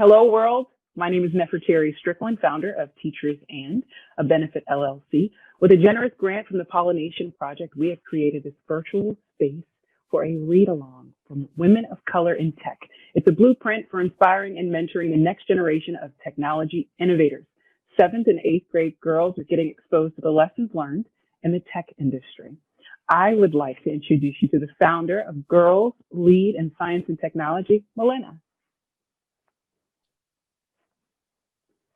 Hello, world. My name is Neferteri Strickland, founder of Teachers and a Benefit LLC. With a generous grant from the Pollination Project, we have created this virtual space for a read-along from women of color in tech. It's a blueprint for inspiring and mentoring the next generation of technology innovators. 7th and 8th grade girls are getting exposed to the lessons learned in the tech industry. I would like to introduce you to the founder of Girls Lead in Science and Technology, Melina.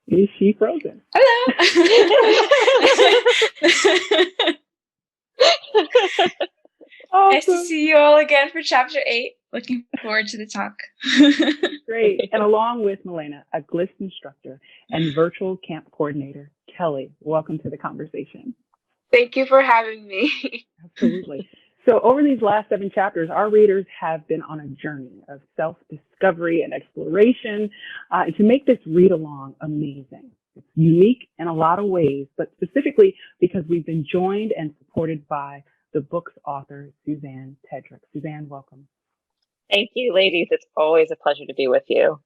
Is she frozen? Hello. Awesome. Nice to see you all again for Chapter 8. Looking forward to the talk. Great. And along with Melina, a GLIST instructor and virtual camp coordinator, Kelly. Welcome to the conversation. Thank you for having me. Absolutely. So over these last 7 chapters, our readers have been on a journey of self-discovery and exploration to make this read-along amazing. It's unique in a lot of ways, but specifically because we've been joined and supported by the book's author, Susanne Tedrick. Susanne, welcome. Thank you, ladies. It's always a pleasure to be with you.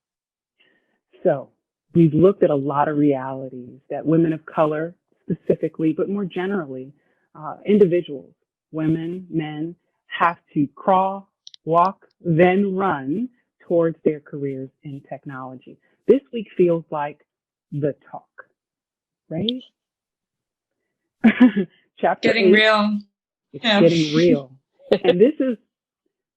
So we've looked at a lot of realities that women of color specifically, but more generally, individuals, women, men, have to crawl, walk, then run towards their careers in technology. This week feels like the talk, right? Chapter Getting 8, real. it's getting real. And this is,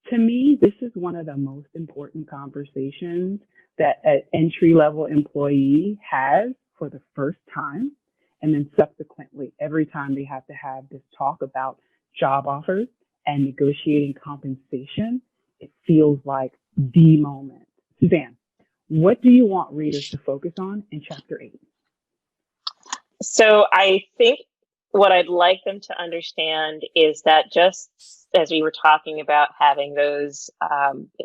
to me, this is one of the most important conversations that an entry-level employee has for the first time. And then subsequently, every time they have to have this talk about job offers and negotiating compensation, it feels like the moment. Susanne, what do you want readers to focus on in Chapter 8? So I think what I'd like them to understand is that just as we were talking about having those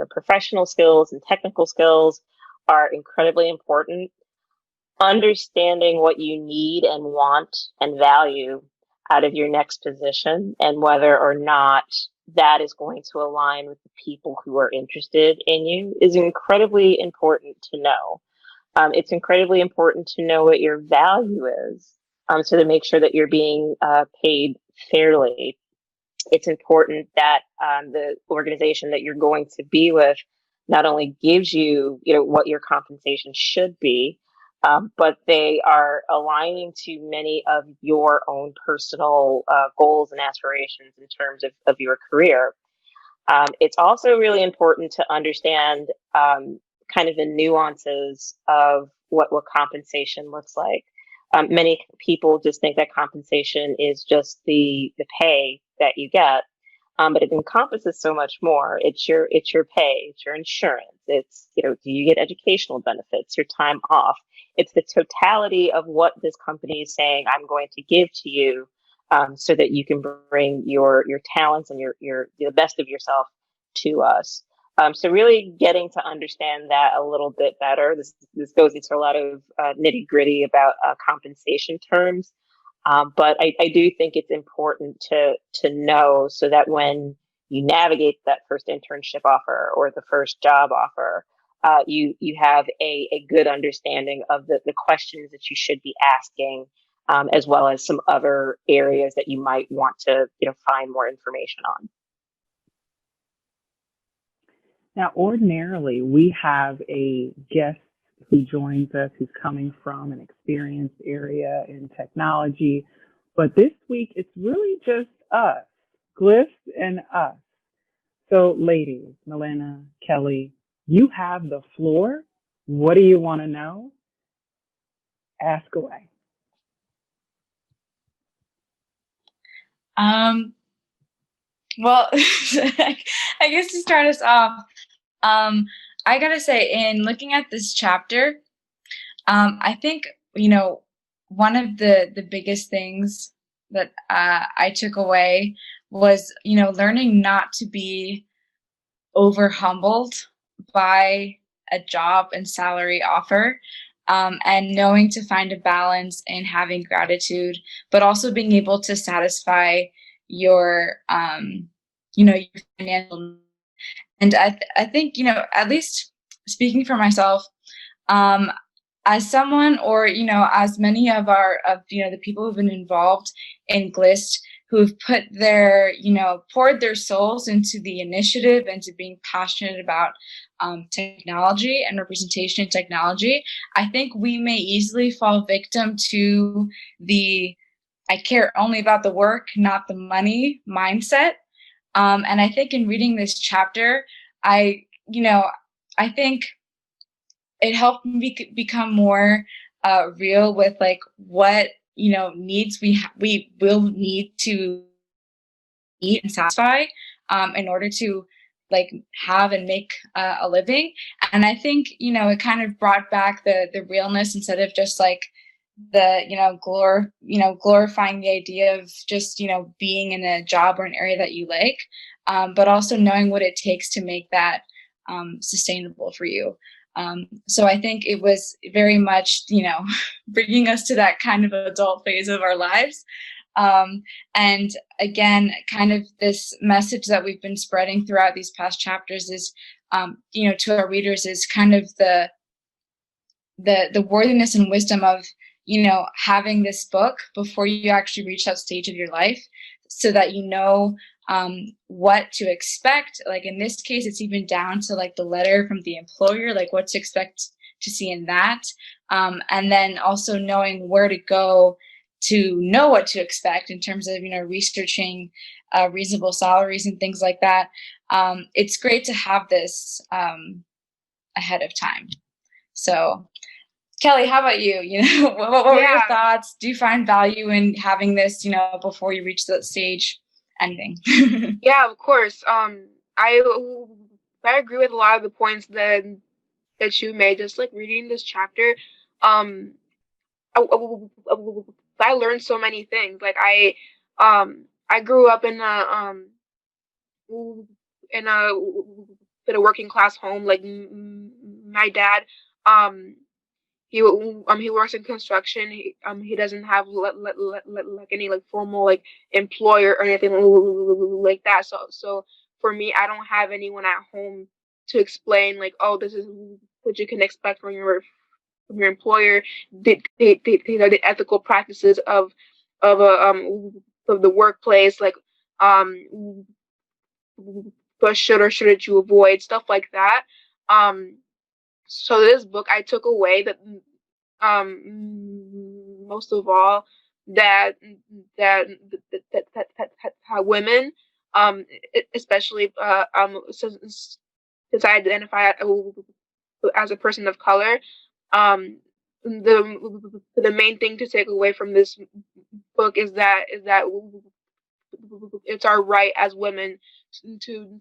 professional skills and technical skills are incredibly important, understanding what you need and want and value out of your next position and whether or not that is going to align with the people who are interested in you is incredibly important to know. It's incredibly important to know what your value is, so to make sure that you're being paid fairly. It's important that the organization that you're going to be with not only gives you, what your compensation should be, but they are aligning to many of your own personal goals and aspirations in terms of your career. It's also really important to understand kind of the nuances of what compensation looks like. Many people just think that compensation is just the pay that you get, but it encompasses so much more. It's your pay, it's your insurance, it's do you get educational benefits, your time off. It's the totality of what this company is saying I'm going to give to you, so that you can bring your talents and the best of yourself to us. So really getting to understand that a little bit better. This goes into a lot of nitty gritty about compensation terms, but I do think it's important to know so that when you navigate that first internship offer or the first job offer, you have a good understanding of the questions that you should be asking, as well as some other areas that you might want to find more information on. Now, ordinarily, we have a guest who joins us who's coming from an experienced area in technology, but this week it's really just us, GLIST and us. So ladies, Melina, Kelly, you have the floor. What do you want to know? Ask away. Well, I guess to start us off, I gotta say, in looking at this chapter, I think, one of the biggest things that I took away was, learning not to be over humbled by a job and salary offer, and knowing to find a balance in having gratitude, but also being able to satisfy your, your financial. And I think, at least speaking for myself, As someone, or as many of the people who've been involved in GLIST, who've put their poured their souls into the initiative and to being passionate about technology and representation in technology, I think we may easily fall victim to the "I care only about the work, not the money" mindset. And I think in reading this chapter, I think it helped me become more real with like what needs we will need to eat and satisfy in order to like have and make a living. And I think it kind of brought back the realness, instead of just like the glorifying the idea of just being in a job or an area that you like, but also knowing what it takes to make that sustainable for you. So I think it was very much, bringing us to that kind of adult phase of our lives. And again, kind of this message that we've been spreading throughout these past chapters is, to our readers, is kind of the worthiness and wisdom of, having this book before you actually reach that stage of your life, so that what to expect. Like in this case, it's even down to like the letter from the employer, like what to expect to see in that. And then also knowing where to go to know what to expect in terms of, researching reasonable salaries and things like that. It's great to have this ahead of time. So Kelly, how about you? What were your thoughts? Do you find value in having this, before you reach that stage? Anything? Yeah, of course. I agree with a lot of the points that you made. Just like reading this chapter, I learned so many things. Like I grew up in a working class home. Like my dad, he works in construction. He doesn't have like any like formal like employer or anything like that. So for me, I don't have anyone at home to explain like, oh, this is what you can expect from your employer. The ethical practices of the workplace, like what should or shouldn't you avoid, stuff like that. So this book, I took away that most of all that women, especially since I identify as a person of color, the main thing to take away from this book is that it's our right as women to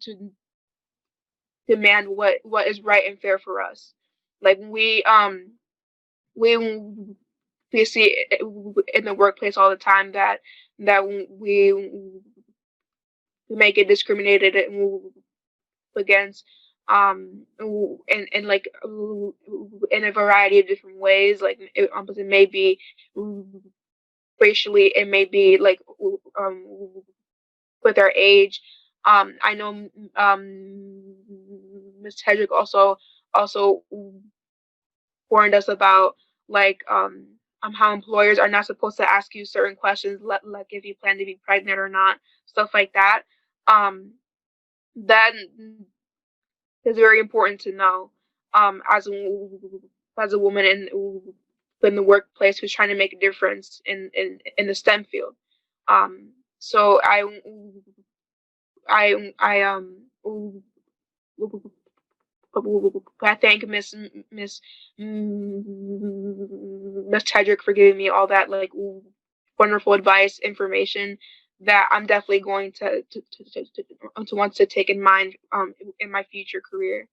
demand what is right and fair for us. Like we see in the workplace all the time that we may get discriminated against and like in a variety of different ways. Like it may be racially, it may be like with our age. I know Ms. Tedrick also warned us about like how employers are not supposed to ask you certain questions, like if you plan to be pregnant or not, stuff like that. That is very important to know as a woman in the workplace who's trying to make a difference in the STEM field. So I thank Miss Tedrick for giving me all that like wonderful advice, information that I'm definitely going to want to take in mind in my future career.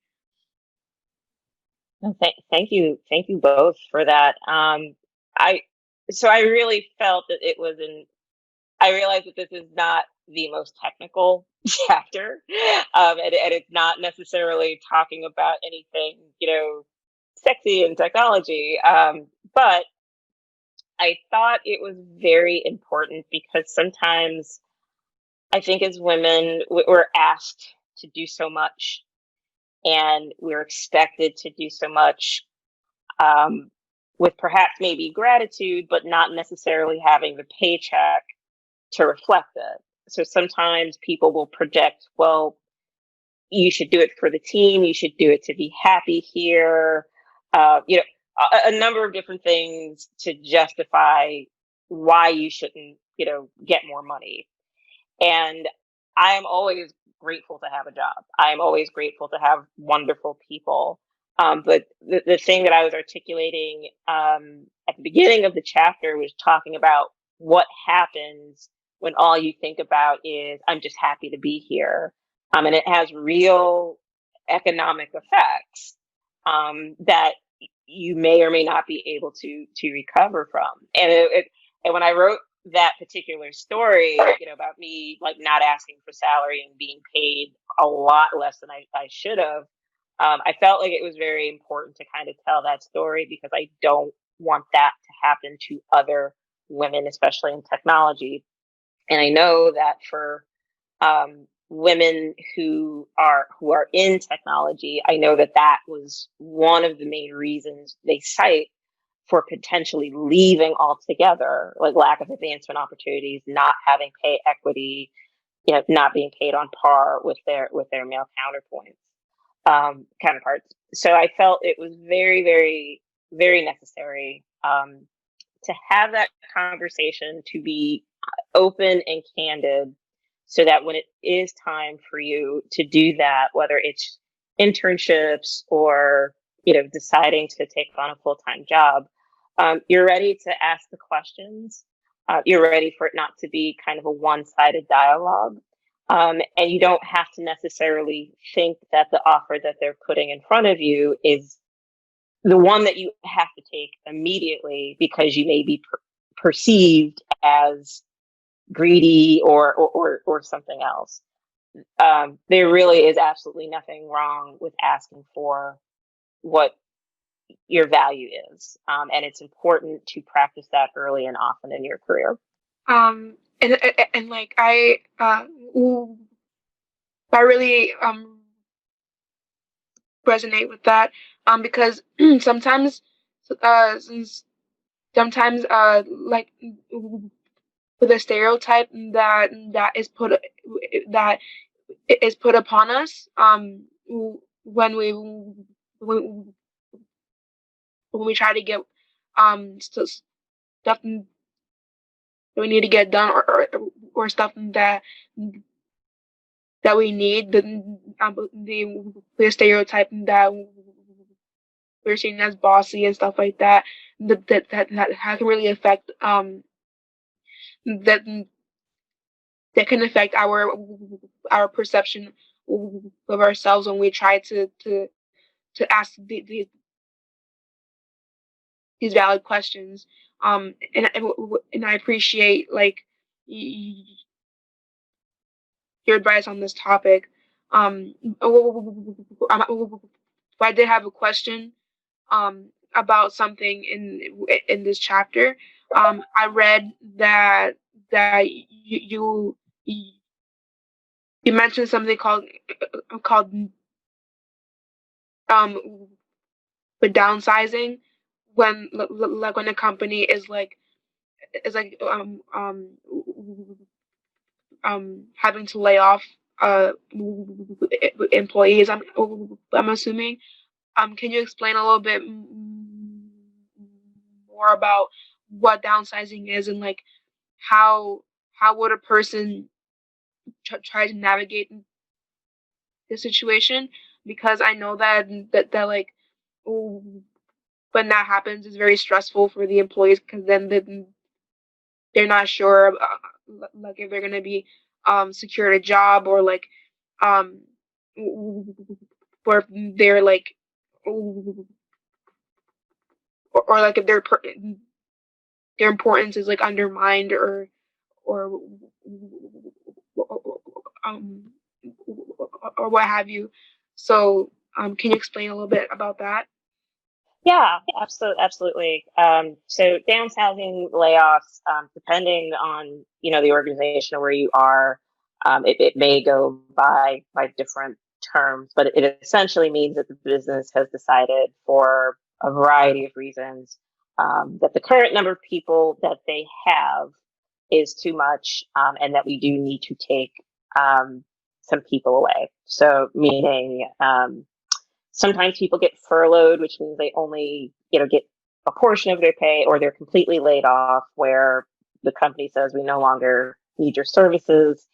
Thank you both for that. I really felt that it was I realized that this is not the most technical chapter, and it's not necessarily talking about anything, sexy in technology. But I thought it was very important because sometimes I think as women, we're asked to do so much and we're expected to do so much. with perhaps maybe gratitude, but not necessarily having the paycheck to reflect it. So sometimes people will project, well, you should do it for the team, you should do it to be happy here, a number of different things to justify why you shouldn't, get more money. And I am always grateful to have a job. I am always grateful to have wonderful people. But the thing that I was articulating at the beginning of the chapter was talking about what happens when all you think about is, I'm just happy to be here. And it has real economic effects that you may or may not be able to recover from. And when I wrote that particular story, about me like not asking for salary and being paid a lot less than I should have, I felt like it was very important to kind of tell that story, because I don't want that to happen to other women, especially in technology. And I know that for women who are in technology, I know that was one of the main reasons they cite for potentially leaving altogether, like lack of advancement opportunities, not having pay equity, not being paid on par with their male counterparts. So I felt it was very, very, very necessary to have that conversation, to be open and candid, so that when it is time for you to do that, whether it's internships or deciding to take on a full-time job, you're ready to ask the questions. You're ready for it not to be kind of a one-sided dialogue. And you don't have to necessarily think that the offer that they're putting in front of you is the one that you have to take immediately, because you may be perceived as greedy or something else. There really is absolutely nothing wrong with asking for what your value is. And it's important to practice that early and often in your career. And like I really resonate with that, because sometimes like with a stereotype that is put upon us when we try to get stuff that we need to get done, or stuff that we need, the stereotype that we're seen as bossy and stuff like that can really affect that can affect our perception of ourselves when we try to ask these valid questions. And I appreciate like your advice on this topic. I did have a question about something in this chapter. I read that you mentioned something called the downsizing, when a company is having to lay off employees. I'm assuming. Can you explain a little bit more about what downsizing is, and like how would a person try to navigate the situation? Because I know that like when that happens, it's very stressful for the employees, because then they're not sure like if they're gonna be secured a job, or like or if they're like or like if their importance is like undermined, or what have you. So can you explain a little bit about that? Yeah, absolutely. So downsizing, layoffs, depending on the organization or where you are, it may go by different terms, but it essentially means that the business has decided for a variety of reasons, that the current number of people that they have is too much, and that we do need to take some people away. So meaning sometimes people get furloughed, which means they only get a portion of their pay, or they're completely laid off, where the company says we no longer need your services,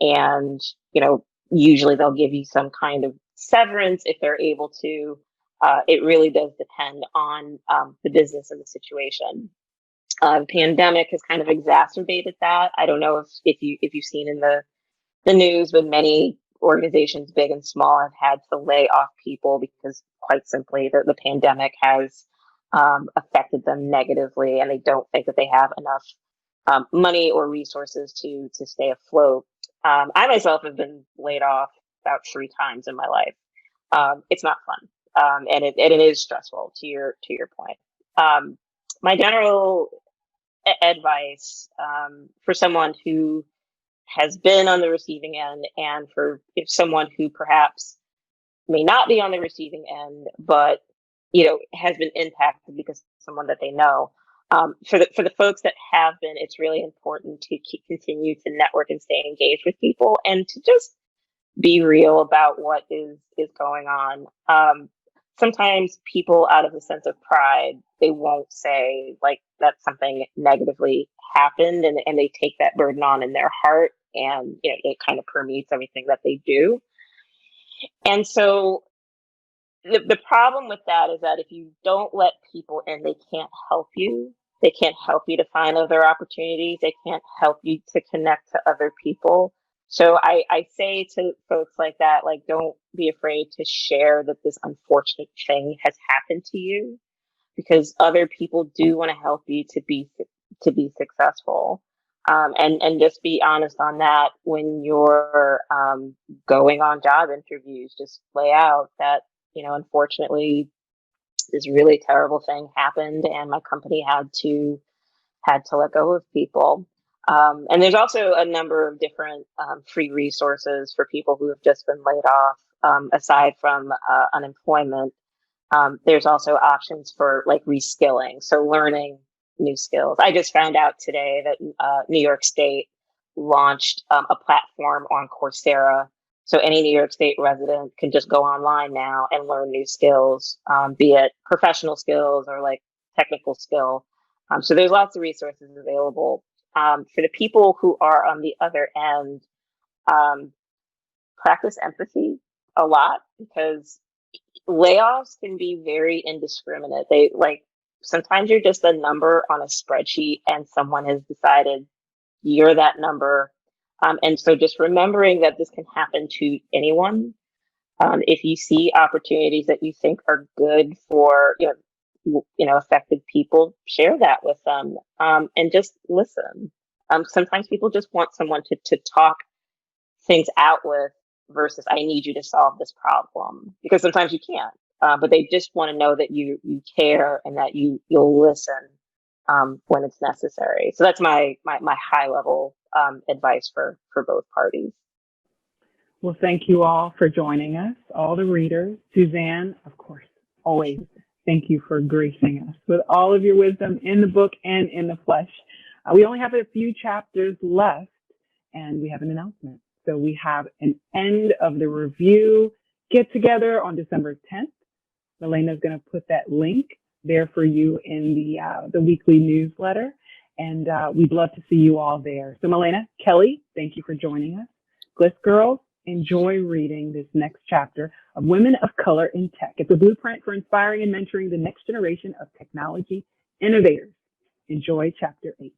and usually they'll give you some kind of severance if they're able to. It really does depend on the business and the situation. The pandemic has kind of exacerbated that. I don't know if you've seen in the news, but many organizations, big and small, have had to lay off people because, quite simply, the pandemic has affected them negatively, and they don't think that they have enough money or resources to stay afloat. I myself have been laid off about 3 times in my life. It's not fun, and it is stressful. To your point, my general advice for someone who has been on the receiving end, and if someone who perhaps may not be on the receiving end, but has been impacted because someone that they know. For the folks that have been, it's really important to continue to network and stay engaged with people, and to just be real about what is going on. Sometimes people, out of a sense of pride, they won't say that something negatively happened, and they take that burden on in their heart, and it kind of permeates everything that they do. And so the problem with that is that if you don't let people in, they can't help you. They can't help you to find other opportunities. They can't help you to connect to other people. So I say to folks like that, don't be afraid to share that this unfortunate thing has happened to you, because other people do want to help you to be successful. And just be honest on that when you're going on job interviews. Just lay out that, unfortunately, this really terrible thing happened, and my company had to let go of people. And there's also a number of different free resources for people who have just been laid off. Aside from unemployment, there's also options for reskilling, so learning new skills. I just found out today that New York State launched a platform on Coursera. So any New York State resident can just go online now and learn new skills, be it professional skills or technical skill. So there's lots of resources available. For the people who are on the other end, practice empathy a lot, because layoffs can be very indiscriminate. Sometimes you're just a number on a spreadsheet, and someone has decided you're that number. And so just remembering that this can happen to anyone. If you see opportunities that you think are good for, affected people, share that with them, and just listen. Sometimes people just want someone to talk things out with, versus I need you to solve this problem, because sometimes you can't. But they just want to know that you care, and that you'll listen when it's necessary. So that's my high level advice for both parties. Well, thank you all for joining us, all the readers. Susanne, of course, always thank you for gracing us with all of your wisdom in the book and in the flesh. We only have a few chapters left, and we have an announcement. So we have an end of the review get together on December 10th. Melina is going to put that link there for you in the weekly newsletter, and we'd love to see you all there. So Melina, Kelly, thank you for joining us. GLIST girls, enjoy reading this next chapter of Women of Color in Tech. It's a blueprint for inspiring and mentoring the next generation of technology innovators. Enjoy chapter 8.